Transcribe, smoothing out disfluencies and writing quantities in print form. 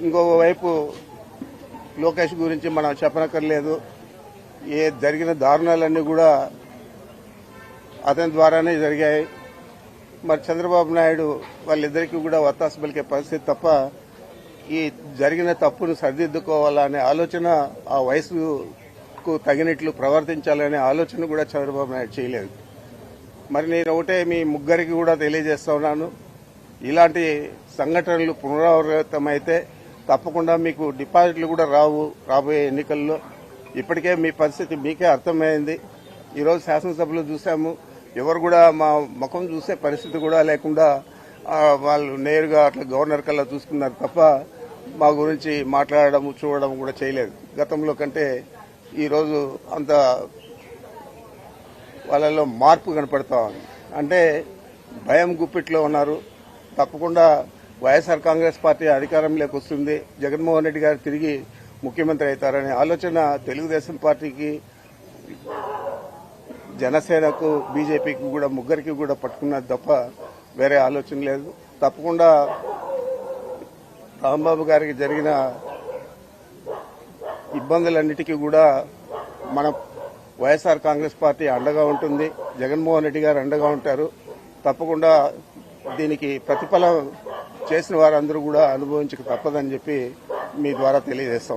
ఇంకోవైపు లోకేష్ గురించి మనం చెప్పనక్కర్లేదు. జరిగిన దారుణాలన్నీ కూడా అతని ద్వారానే జరిగాయి. మరి చంద్రబాబు నాయుడు వాళ్ళిద్దరికీ కూడా వత్తాసు పలికే పరిస్థితి తప్ప ఈ జరిగిన తప్పును సరిదిద్దుకోవాలనే ఆలోచన, ఆ వయసుకు తగినట్లు ప్రవర్తించాలనే ఆలోచన కూడా చంద్రబాబు నాయుడు చేయలేదు. మరి నేను ఒకటే మీ ముగ్గురికి కూడా తెలియజేస్తా ఉన్నాను, ఇలాంటి సంఘటనలు పునరావృతమైతే తప్పకుండా మీకు డిపాజిట్లు కూడా రాబోయే ఎన్నికల్లో. ఇప్పటికే మీ పరిస్థితి మీకే అర్థమైంది. ఈరోజు శాసనసభలో చూశాము, ఎవరు కూడా మా ముఖం చూసే పరిస్థితి కూడా లేకుండా వాళ్ళు నేరుగా అట్లా గవర్నర్ కల్లా చూసుకున్నారు తప్ప మా గురించి మాట్లాడడం చూడడం కూడా చేయలేదు. గతంలో కంటే ఈరోజు అంత వాళ్ళలో మార్పు కనపడతా ఉంది. అంటే భయం గుప్పిట్లో ఉన్నారు. తప్పకుండా వైఎస్ఆర్ కాంగ్రెస్ పార్టీ అధికారంలోకి వస్తుంది, జగన్మోహన్ రెడ్డి గారు తిరిగి ముఖ్యమంత్రి అవుతారనే ఆలోచన తెలుగుదేశం పార్టీకి, జనసేనకు, బీజేపీకి కూడా ముగ్గురికి కూడా పట్టుకున్నది తప్ప వేరే ఆలోచన లేదు. తప్పకుండా రాంబాబు గారికి జరిగిన ఇబ్బందులన్నిటికీ కూడా మన వైఎస్ఆర్ కాంగ్రెస్ పార్టీ అండగా ఉంటుంది, జగన్మోహన్ రెడ్డి గారు అండగా ఉంటారు. తప్పకుండా దీనికి ప్రతిఫలం చేసిన వారందరూ కూడా అనుభవించక తప్పదని చెప్పి మీ ద్వారా తెలియజేస్తాం.